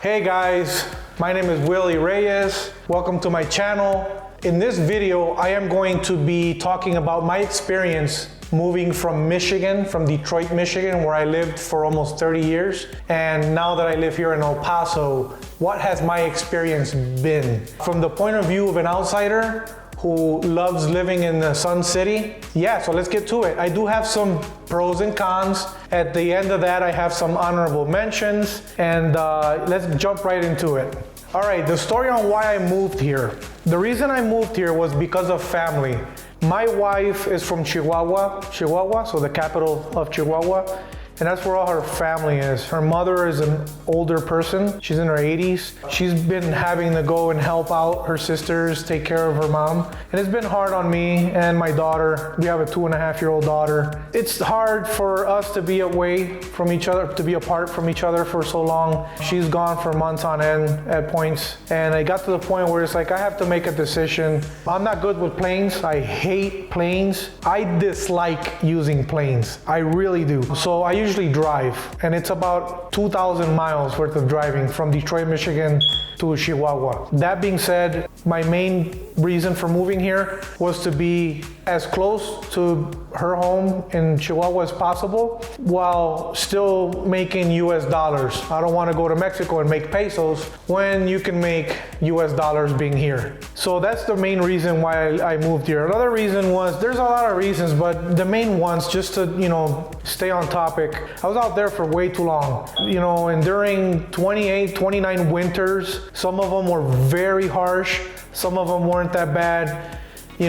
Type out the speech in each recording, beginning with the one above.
Hey guys, my name is Willie Reyes. Welcome to my channel. In this video, I am going to be talking about my experience moving from Michigan, from Detroit, Michigan, where I lived for almost 30 years. And now that I live here in El Paso, what has my experience been? From the point of view of an outsider who loves living in the Sun City, yeah, so let's get to it. I do have some pros and cons. At the end of that, I have some honorable mentions, and let's jump right into it. All right, the story on why I moved here. The reason I moved here was because of family. My wife is from Chihuahua, so the capital of Chihuahua, and that's where all her family is. Her mother is an older person. She's in her 80s. She's been having to go and help out her sisters, take care of her mom. And it's been hard on me and my daughter. We have a 2.5-year-old daughter. It's hard for us to be away from each other, to be apart from each other for so long. She's gone for months on end at points. And I got to the point where it's like, I have to make a decision. I'm not good with planes. I hate planes. I dislike using planes. I really do. So I usually drive, and it's about 2,000 miles worth of driving from Detroit, Michigan to Chihuahua. That being said, my main reason for moving here was to be as close to her home in Chihuahua as possible while still making US dollars. I don't want to go to Mexico and make pesos when you can make US dollars being here. So that's the main reason why I moved here. Another reason was, there's a lot of reasons, but the main ones, just to, stay on topic. I was out there for way too long, and during 28, 29 winters, some of them were very harsh. Some of them weren't that bad.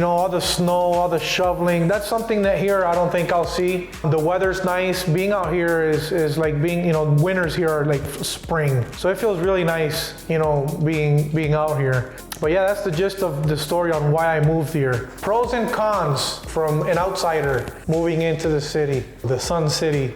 All the snow, all the shoveling, that's something that here I don't think I'll see. The weather's nice. Being out here is like being, winters here are like spring. So it feels really nice, being out here. But yeah, that's the gist of the story on why I moved here. Pros and cons from an outsider moving into the city, the Sun City.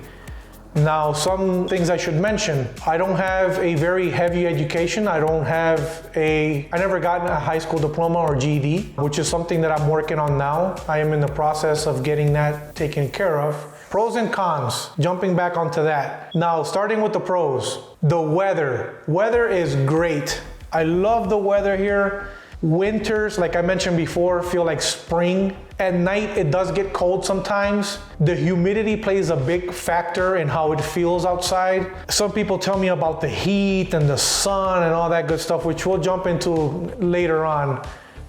Now, some things I should mention. I don't have a very heavy education. I never got a high school diploma or GED, which is something that I'm working on now. I am in the process of getting that taken care of. Pros and cons, jumping back onto that. Now, starting with the pros, the weather. Weather is great. I love the weather here. Winters, like I mentioned before, feel like spring. At night, it does get cold sometimes. The humidity plays a big factor in how it feels outside. Some people tell me about the heat and the sun and all that good stuff, which we'll jump into later on.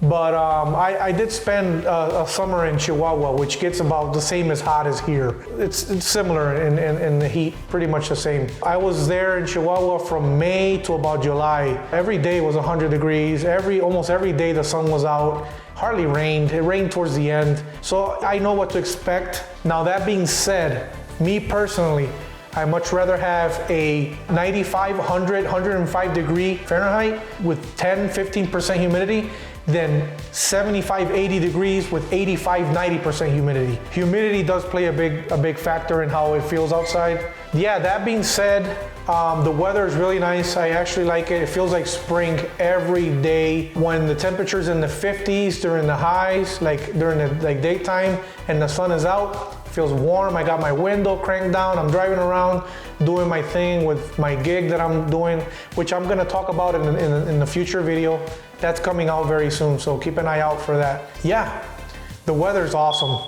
But I did spend a summer in Chihuahua, which gets about the same as hot as here. It's similar in the heat, pretty much the same. I was there in Chihuahua from May to about July. Every day was 100 degrees. Almost every day the sun was out. Hardly rained. It rained towards the end. So I know what to expect. Now, that being said, me personally, I much rather have a 95, 100, 105 degree Fahrenheit with 10-15% humidity than 75, 80 degrees with 85, 90% humidity. Humidity does play a big factor in how it feels outside. Yeah, that being said, the weather is really nice. I actually like it. It feels like spring every day. When the temperature's in the 50s during the highs, like during the daytime, and the sun is out, it feels warm. I got my window cranked down. I'm driving around doing my thing with my gig that I'm doing, which I'm gonna talk about in the future video. That's coming out very soon, so keep an eye out for that. Yeah, the weather's awesome.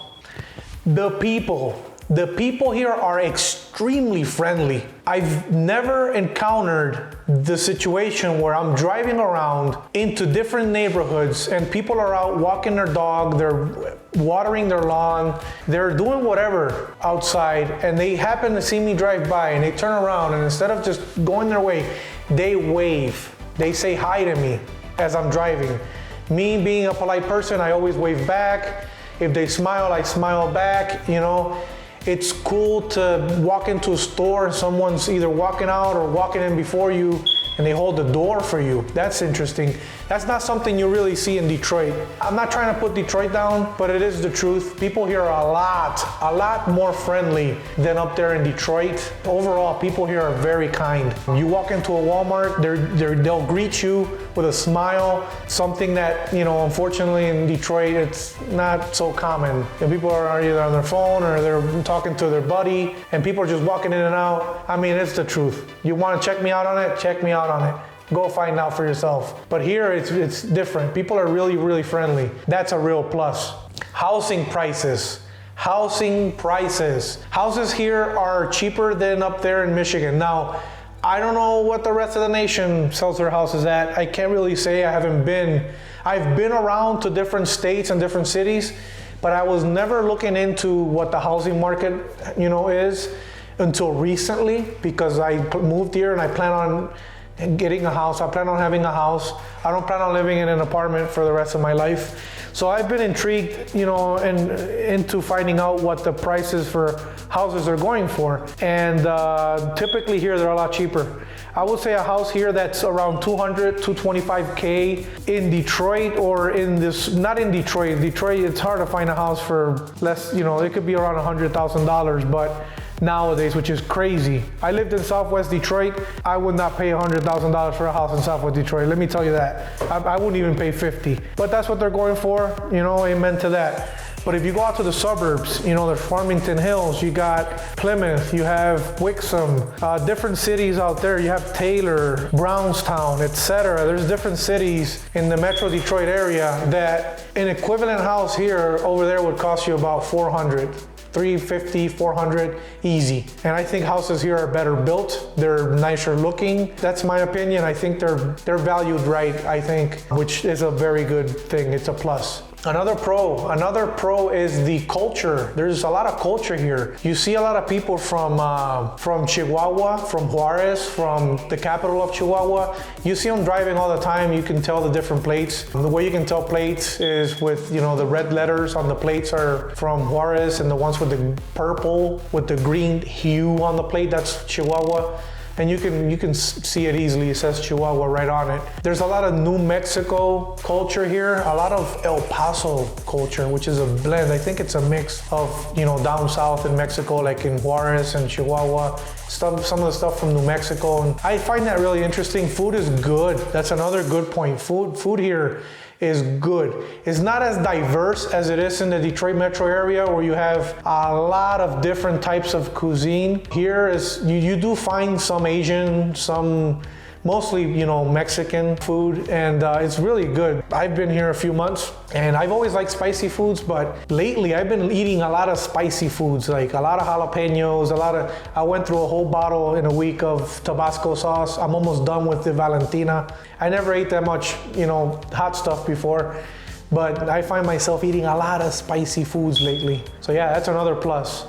The people here are extremely friendly. I've never encountered the situation where I'm driving around into different neighborhoods and people are out walking their dog, they're watering their lawn, they're doing whatever outside, and they happen to see me drive by and they turn around, and instead of just going their way, they wave. They say hi to me as I'm driving. Me being a polite person, I always wave back. If they smile, I smile back, It's cool to walk into a store and someone's either walking out or walking in before you and they hold the door for you. That's interesting. That's not something you really see in Detroit. I'm not trying to put Detroit down, but it is the truth. People here are a lot more friendly than up there in Detroit. Overall, people here are very kind. You walk into a Walmart, they'll greet you with a smile, something that, unfortunately in Detroit, it's not so common. And people are either on their phone or they're talking to their buddy, and people are just walking in and out. I mean, it's the truth. You want to check me out on it? Check me out out on it. Go find out for yourself. But here it's different. People are really, really friendly. That's a real plus. Housing prices. Housing prices. Houses here are cheaper than up there in Michigan. Now, I don't know what the rest of the nation sells their houses at. I can't really say. I've been around to different states and different cities, but I was never looking into what the housing market, is until recently, because I moved here and I plan on getting a house. I plan on having a house. I don't plan on living in an apartment for the rest of my life. So I've been intrigued, and into finding out what the prices for houses are going for. And typically here, they're a lot cheaper. I would say a house here that's around 200, 225K in Detroit, or not in Detroit. Detroit, it's hard to find a house for less, it could be around $100,000, but nowadays, which is crazy. I lived in Southwest Detroit. I would not pay $100,000 for a house in Southwest Detroit. Let me tell you that. I wouldn't even pay 50. But that's what they're going for, amen to that. But if you go out to the suburbs, there's Farmington Hills, you got Plymouth, you have Wixom, different cities out there. You have Taylor, Brownstown, etc. There's different cities in the Metro Detroit area that an equivalent house here over there would cost you about $400. $350, $400, easy. And I think houses here are better built. They're nicer looking. That's my opinion. I think they're valued right, I think, which is a very good thing. It's a plus. Another pro is the culture. There's a lot of culture here. You see a lot of people from Chihuahua, from Juarez, from the capital of Chihuahua. You see them driving all the time. You can tell the different plates. The way you can tell plates is with, the red letters on the plates are from Juarez, and the ones with the purple, with the green hue on the plate, that's Chihuahua. And you can see it easily. It says Chihuahua right on it. There's a lot of New Mexico culture here, a lot of El Paso culture, which is a blend. I think it's a mix of, down south in Mexico, like in Juarez and Chihuahua, some of the stuff from New Mexico. And I find that really interesting. Food is good. That's another good point. Food here is good. It's not as diverse as it is in the Detroit metro area, where you have a lot of different types of cuisine. Here is, you do find some Asian, some mostly, Mexican food, and it's really good. I've been here a few months, and I've always liked spicy foods, but lately I've been eating a lot of spicy foods, like a lot of jalapenos, I went through a whole bottle in a week of Tabasco sauce. I'm almost done with the Valentina. I never ate that much, hot stuff before, but I find myself eating a lot of spicy foods lately. So yeah, that's another plus.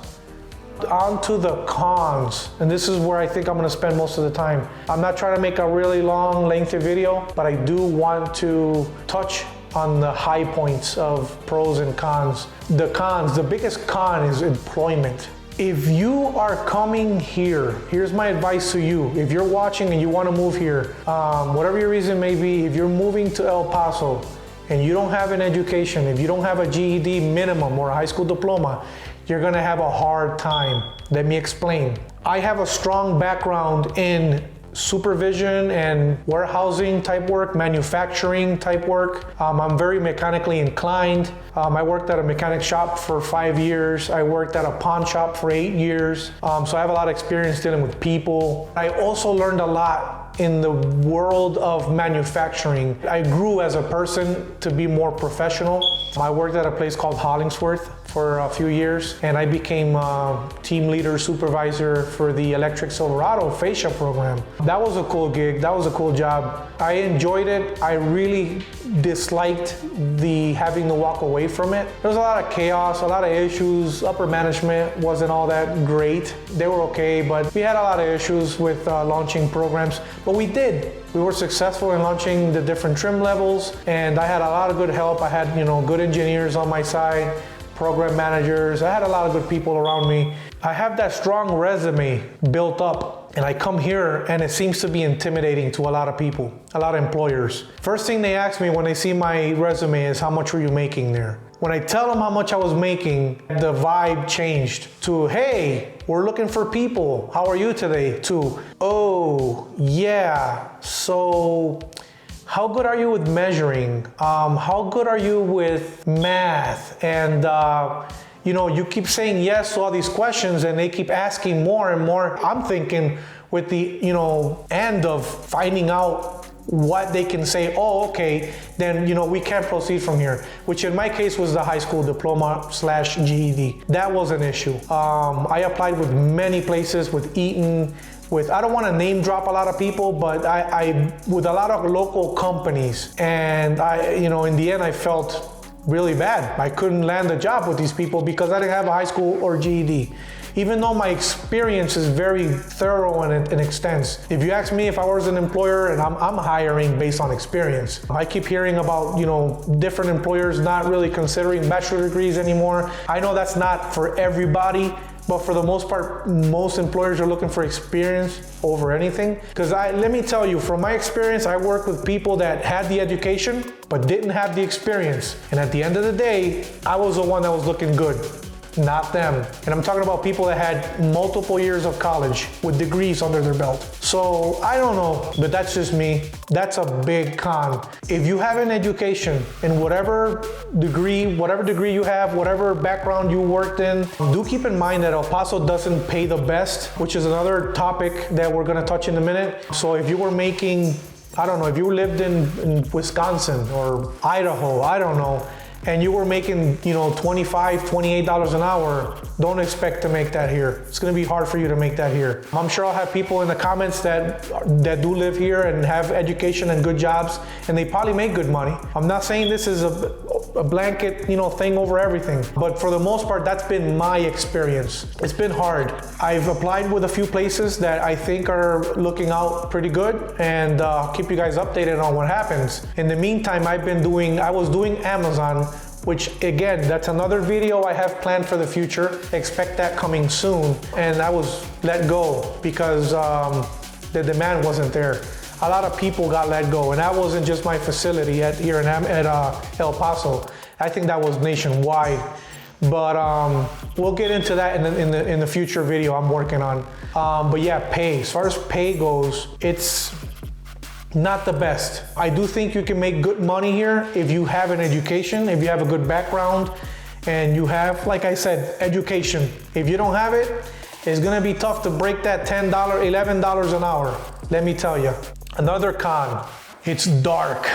On to the cons, and this is where I think I'm going to spend most of the time. I'm not trying to make a really long, lengthy video, but I do want to touch on the high points of pros and cons. The cons, the biggest con is employment. If you are coming here, here's my advice to you. If you're watching and you want to move here, whatever your reason may be, if you're moving to El Paso and you don't have an education, if you don't have a GED minimum or a high school diploma, you're gonna have a hard time. Let me explain. I have a strong background in supervision and warehousing type work, manufacturing type work. I'm very mechanically inclined. I worked at a mechanic shop for 5 years. I worked at a pawn shop for 8 years. So I have a lot of experience dealing with people. I also learned a lot in the world of manufacturing. I grew as a person to be more professional. I worked at a place called Hollingsworth for a few years, and I became team leader, supervisor for the Electric Silverado fascia program. That was a cool gig. That was a cool job. I enjoyed it. I really disliked having to walk away from it. There was a lot of chaos, a lot of issues. Upper management wasn't all that great. They were okay, but we had a lot of issues with launching programs, but we did. We were successful in launching the different trim levels, and I had a lot of good help. I had, good engineers on my side, program managers. I had a lot of good people around me. I have that strong resume built up, and I come here and it seems to be intimidating to a lot of people, a lot of employers. First thing they ask me when they see my resume is, how much were you making there? When I tell them how much I was making, the vibe changed to, hey, we're looking for people. How are you today? To, oh, yeah, so how good are you with measuring? How good are you with math? And you keep saying yes to all these questions and they keep asking more and more. I'm thinking with the, end of finding out what they can say, oh, okay, then, we can't proceed from here, which in my case was the high school diploma / GED. That was an issue. I applied with many places, with Eaton, I don't want to name drop a lot of people, but I with a lot of local companies, and in the end I felt really bad. I couldn't land a job with these people because I didn't have a high school or GED. Even though my experience is very thorough and extensive. If you ask me if I was an employer, and I'm hiring based on experience. I keep hearing about, different employers not really considering bachelor degrees anymore. I know that's not for everybody, but for the most part, most employers are looking for experience over anything. Because let me tell you, from my experience, I work with people that had the education, but didn't have the experience. And at the end of the day, I was the one that was looking good, not them. And I'm talking about people that had multiple years of college with degrees under their belt. So I don't know, but that's just me. That's a big con. If you have an education in whatever degree you have, whatever background you worked in, do keep in mind that El Paso doesn't pay the best, which is another topic that we're gonna touch in a minute. So if you were making, I don't know, if you lived in Wisconsin or Idaho, I don't know, and you were making, $25, $28 an hour, don't expect to make that here. It's gonna be hard for you to make that here. I'm sure I'll have people in the comments that do live here and have education and good jobs, and they probably make good money. I'm not saying this is a blanket, thing over everything, but for the most part, that's been my experience. It's been hard. I've applied with a few places that I think are looking out pretty good, and I'll keep you guys updated on what happens. In the meantime, I was doing Amazon, which again, that's another video I have planned for the future. Expect that coming soon. And I was let go because the demand wasn't there. A lot of people got let go, and that wasn't just my facility at El Paso. I think that was nationwide. But we'll get into that in the future video I'm working on. But yeah, pay. As far as pay goes, it's not the best. I do think you can make good money here if you have an education, if you have a good background, and you have, like I said, education. If you don't have it, it's gonna be tough to break that $10, $11 an hour. Let me tell you. Another con, it's dark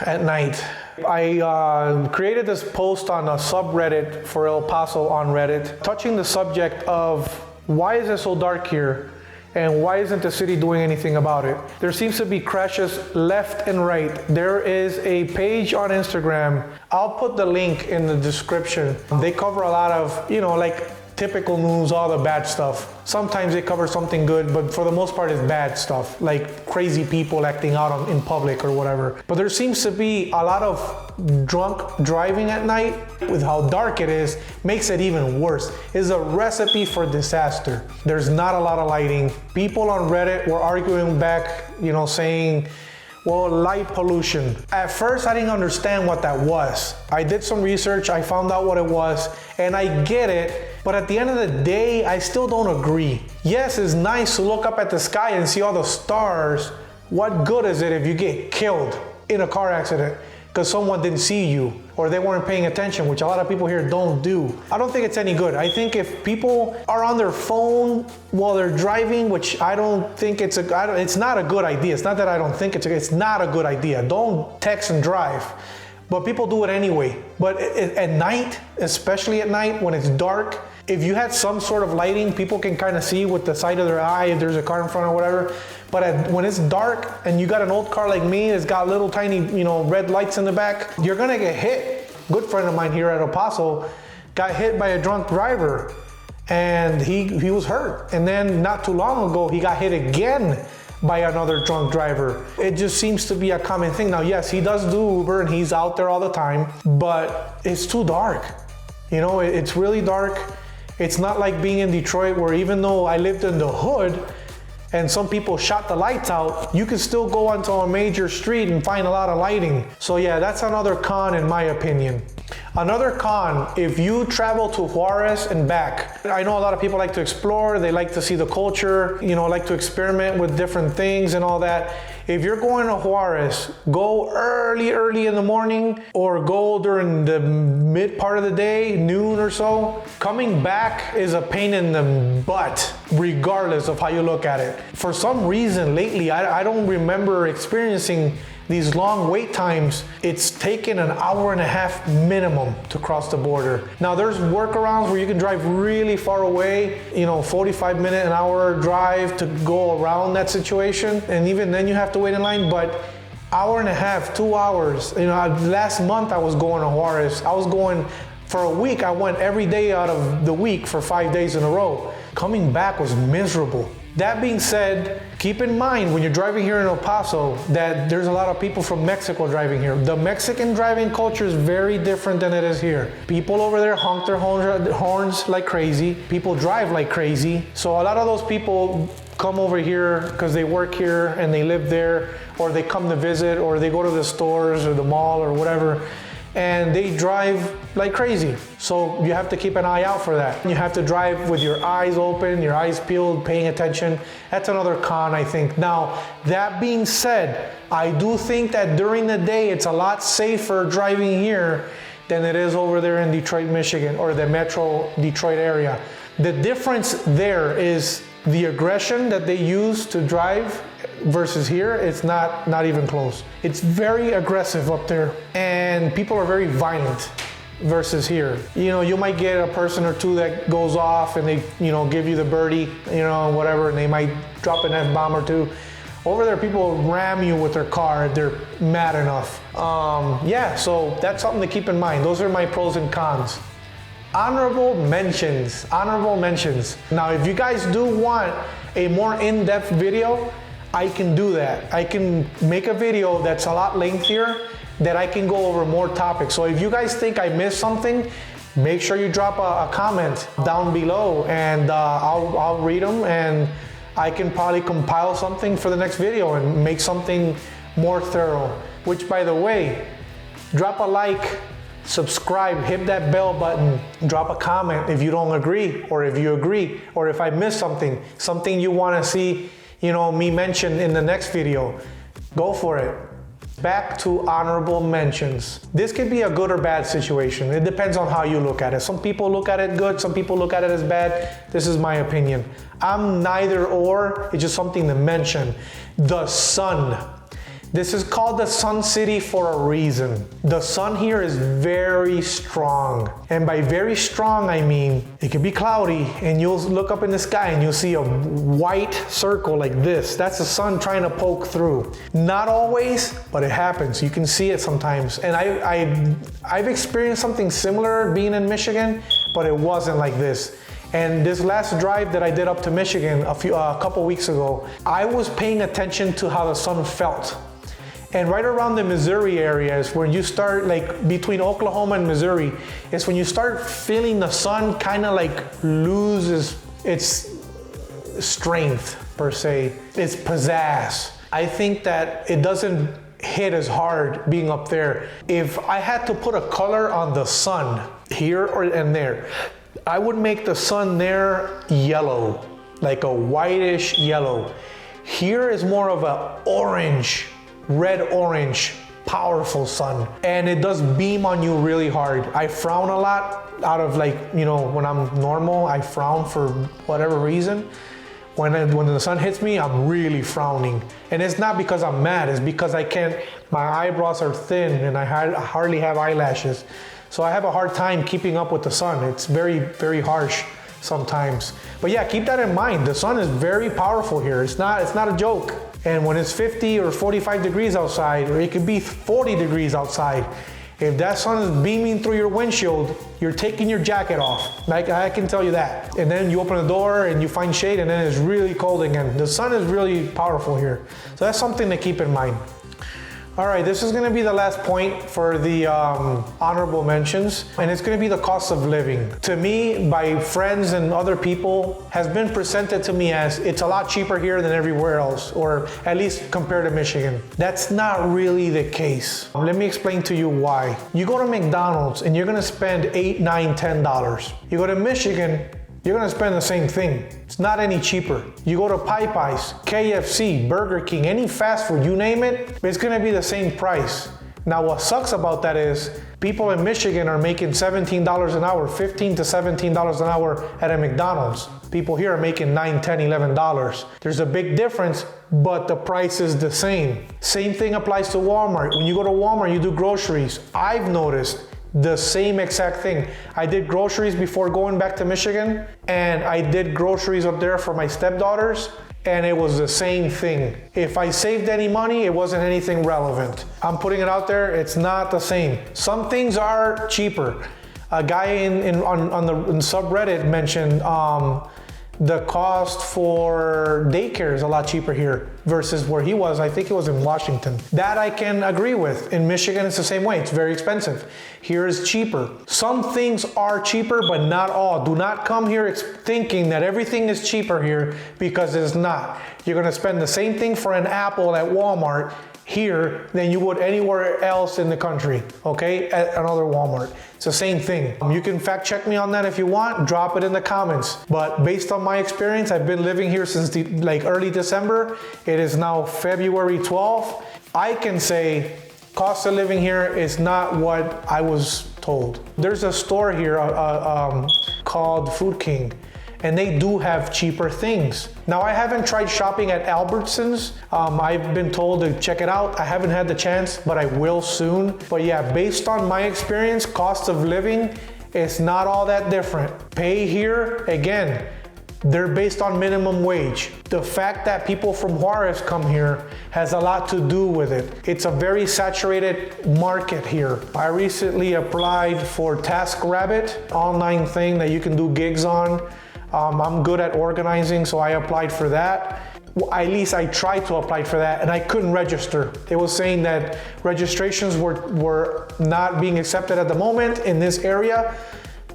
at night. I created this post on a subreddit for El Paso on Reddit, touching the subject of why is it so dark here? And why isn't the city doing anything about it? There seems to be crashes left and right. There is a page on Instagram. I'll put the link in the description. They cover a lot of, like typical news, all the bad stuff. Sometimes they cover something good, but for the most part it's bad stuff, like crazy people acting out in public or whatever. But there seems to be a lot of drunk driving at night. With how dark it is, makes it even worse. It's a recipe for disaster. There's not a lot of lighting. People on Reddit were arguing back, saying, well, light pollution. At first, I didn't understand what that was. I did some research, I found out what it was, and I get it, but at the end of the day, I still don't agree. Yes, it's nice to look up at the sky and see all the stars. What good is it if you get killed in a car accident because someone didn't see you or they weren't paying attention, which a lot of people here don't do? I don't think it's any good. I think if people are on their phone while they're driving, which I don't think it's not a good idea. It's not that I don't think it's not a good idea. Don't text and drive. But people do it anyway. But at night, especially at night when it's dark, if you had some sort of lighting, people can kind of see with the side of their eye if there's a car in front or whatever. But when it's dark and you got an old car like me that's got little tiny, red lights in the back, you're gonna get hit. Good friend of mine here at El Paso got hit by a drunk driver, and he was hurt. And then not too long ago, he got hit again by another drunk driver. It just seems to be a common thing. Now, yes, he does do Uber and he's out there all the time, but it's too dark. It's really dark. It's not like being in Detroit, where even though I lived in the hood and some people shot the lights out, you can still go onto a major street and find a lot of lighting. So yeah, that's another con in my opinion. Another con, if you travel to Juarez and back, I know a lot of people like to explore, they like to see the culture, like to experiment with different things and all that. If you're going to Juarez, go early in the morning or go during the mid part of the day, noon or so. Coming back is a pain in the butt, regardless of how you look at it. For some reason lately, I don't remember experiencing these long wait times. It's taken an hour and a half minimum to cross the border. Now there's workarounds where you can drive really far away, 45 minute, an hour drive to go around that situation. And even then you have to wait in line, but hour and a half, 2 hours. Last month I was going to Juarez. I was going for a week. I went every day out of the week for 5 days in a row. Coming back was miserable. That being said, keep in mind when you're driving here in El Paso that there's a lot of people from Mexico driving here. The Mexican driving culture is very different than it is here. People over there honk their horns like crazy. People drive like crazy. So a lot of those people come over here because they work here and they live there, or they come to visit, or they go to the stores or the mall or whatever, and they drive like crazy. So you have to keep an eye out for that. You have to drive with your eyes open, your eyes peeled, paying attention. That's another con, I think. Now, that being said, I do think that during the day, it's a lot safer driving here than it is over there in Detroit, Michigan, or the metro Detroit area. The difference there is the aggression that they use to drive versus here. It's not even close. It's very aggressive up there, and people are very violent versus here. You might get a person or two that goes off and they give you the birdie, whatever, and they might drop an F-bomb or two. Over there, people ram you with their car if they're mad enough. So that's something to keep in mind. Those are my pros and cons. Honorable mentions. Now, if you guys do want a more in-depth video, I can do that. I can make a video that's a lot lengthier, that I can go over more topics. So if you guys think I missed something, make sure you drop a comment down below, and I'll read them, and I can probably compile something for the next video and make something more thorough. Which, by the way, drop a like, subscribe, hit that bell button, drop a comment if you don't agree, or if you agree, or if I missed something you want to see me mention in the next video. Go for it. Back to honorable mentions. This could be a good or bad situation. It depends on how you look at it. Some people look at it good, some people look at it as bad. This is my opinion. I'm neither or, it's just something to mention. The sun. This is called the Sun City for a reason. The sun here is very strong. And by very strong, I mean, it can be cloudy and you'll look up in the sky and you'll see a white circle like this. That's the sun trying to poke through. Not always, but it happens. You can see it sometimes. And I've experienced something similar being in Michigan, but it wasn't like this. And this last drive that I did up to Michigan a couple weeks ago, I was paying attention to how the sun felt. And right around the Missouri area is where you start, like between Oklahoma and Missouri, is when you start feeling the sun kind of like loses its strength per se, its pizzazz. I think that it doesn't hit as hard being up there. If I had to put a color on the sun here and there, I would make the sun there yellow, like a whitish yellow. Here is more of a orange, red-orange, powerful sun. And it does beam on you really hard. I frown a lot out of when I'm normal, I frown for whatever reason. When the sun hits me, I'm really frowning. And it's not because I'm mad, it's because my eyebrows are thin and I hardly have eyelashes. So I have a hard time keeping up with the sun. It's very, very harsh sometimes. But yeah, keep that in mind. The sun is very powerful here. It's not a joke. And when it's 50 or 45 degrees outside, or it could be 40 degrees outside, if that sun is beaming through your windshield, you're taking your jacket off. I can tell you that. And then you open the door and you find shade, and then it's really cold again. The sun is really powerful here. So that's something to keep in mind. All right, this is gonna be the last point for the honorable mentions, and it's gonna be the cost of living. To me, by friends and other people, has been presented to me as it's a lot cheaper here than everywhere else, or at least compared to Michigan. That's not really the case. Let me explain to you why. You go to McDonald's and you're gonna spend $8, $9, $10. You go to Michigan, you're gonna spend the same thing. It's not any cheaper. You go to Popeyes, KFC, Burger King, any fast food, you name it, it's gonna be the same price. Now what sucks about that is people in Michigan are making $17 an hour, $15 to $17 an hour at a McDonald's. People here are making $9, $10, $11. There's a big difference, but the price is the same. Same thing applies to Walmart. When you go to Walmart, you do groceries. I've noticed the same exact thing. I did groceries before going back to Michigan, and I did groceries up there for my stepdaughters, and it was the same thing. If I saved any money, it wasn't anything relevant. I'm putting it out there, it's not the same. Some things are cheaper. A guy on the subreddit mentioned the cost for daycare is a lot cheaper here versus where he was. I think it was in Washington. That I can agree with. In Michigan, it's the same way. It's very expensive. Here is cheaper. Some things are cheaper, but not all. Do not come here thinking that everything is cheaper here, because it's not. You're gonna spend the same thing for an apple at Walmart here than you would anywhere else in the country, okay? At another Walmart. It's the same thing. You can fact check me on that if you want, drop it in the comments. But based on my experience, I've been living here since early December. It is now February 12th. I can say cost of living here is not what I was told. There's a store here called Food King, and they do have cheaper things. Now, I haven't tried shopping at Albertsons. I've been told to check it out. I haven't had the chance, but I will soon. But yeah, based on my experience, cost of living is not all that different. Pay here, again, they're based on minimum wage. The fact that people from Juarez come here has a lot to do with it. It's a very saturated market here. I recently applied for TaskRabbit, online thing that you can do gigs on. I'm good at organizing, so I applied for that. Well, at least I tried to apply for that, and I couldn't register. It was saying that registrations were not being accepted at the moment in this area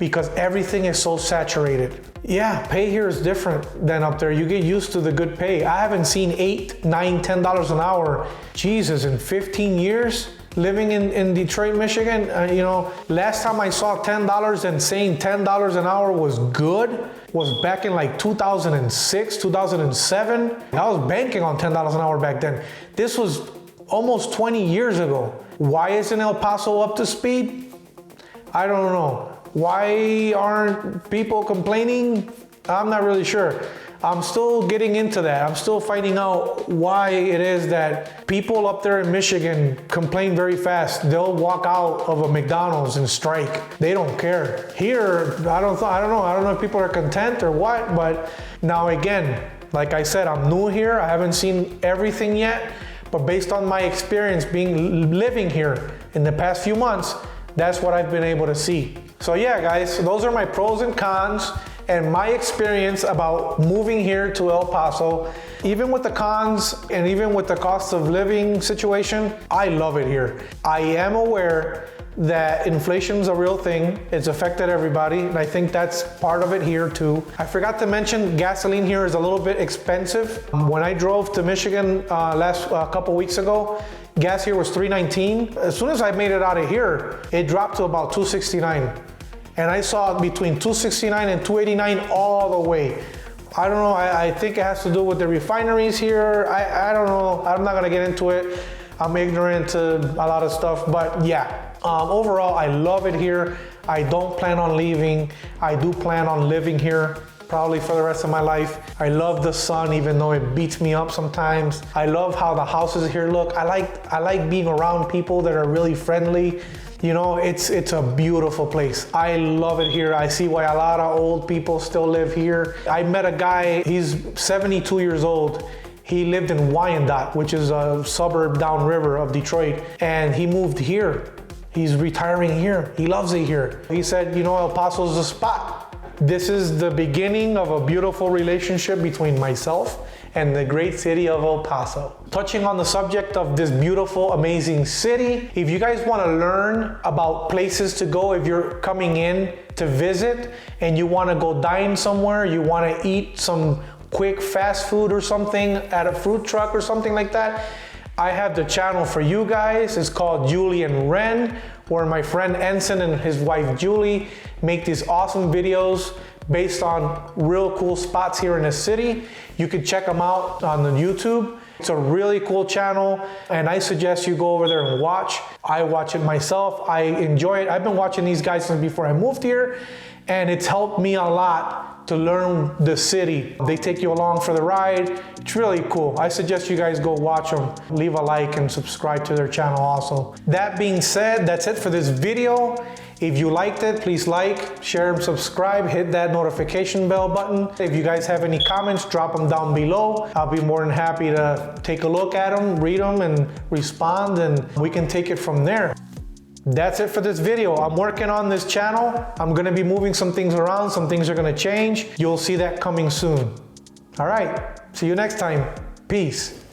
because everything is so saturated. Yeah, pay here is different than up there. You get used to the good pay. I haven't seen $8, $9, $10 an hour, Jesus, in 15 years. Living in Detroit, Michigan, last time I saw $10 and saying $10 an hour was good was back in like 2006, 2007. I was banking on $10 an hour back then. This was almost 20 years ago. Why isn't El Paso up to speed? I don't know. Why aren't people complaining? I'm not really sure. I'm still getting into that. I'm still finding out why it is that people up there in Michigan complain very fast. They'll walk out of a McDonald's and strike. They don't care. Here, I don't know. I don't know if people are content or what, but now again, like I said, I'm new here. I haven't seen everything yet, but based on my experience living here in the past few months, that's what I've been able to see. So yeah, guys, those are my pros and cons and my experience about moving here to El Paso. Even with the cons and even with the cost of living situation, I love it here. I am aware that inflation's a real thing. It's affected everybody, and I think that's part of it here too. I forgot to mention gasoline here is a little bit expensive. When I drove to Michigan couple weeks ago, gas here was $3.19. As soon as I made it out of here, it dropped to about $2.69. And I saw it between $2.69 and $2.89 all the way. I don't know, I think it has to do with the refineries here. I don't know, I'm not gonna get into it. I'm ignorant to a lot of stuff, but yeah. Overall, I love it here. I don't plan on leaving. I do plan on living here probably for the rest of my life. I love the sun, even though it beats me up sometimes. I love how the houses here look. I like being around people that are really friendly. You know, it's a beautiful place. I love it here. I see why a lot of old people still live here. I met a guy, he's 72 years old. He lived in Wyandotte, which is a suburb downriver of Detroit, and he moved here. He's retiring here. He loves it here. He said, you know, El Paso's the spot. This is the beginning of a beautiful relationship between myself and the great city of El Paso. Touching on the subject of this beautiful, amazing city, if you guys want to learn about places to go, if you're coming in to visit and you want to go dine somewhere, you want to eat some quick fast food or something at a food truck or something like that, I have the channel for you guys. It's called Julie and Ren, where my friend Enson and his wife Julie make these awesome videos based on real cool spots here in the city. You can check them out on the YouTube. It's a really cool channel, and I suggest you go over there and watch. I watch it myself. I enjoy it. I've been watching these guys since before I moved here, and it's helped me a lot to learn the city. They take you along for the ride. It's really cool. I suggest you guys go watch them. Leave a like and subscribe to their channel also. That being said, that's it for this video. If you liked it, please like, share, and subscribe. Hit that notification bell button. If you guys have any comments, drop them down below. I'll be more than happy to take a look at them, read them, and respond, and we can take it from there. That's it for this video. I'm working on this channel. I'm gonna be moving some things around. Some things are gonna change. You'll see that coming soon. All right, see you next time. Peace.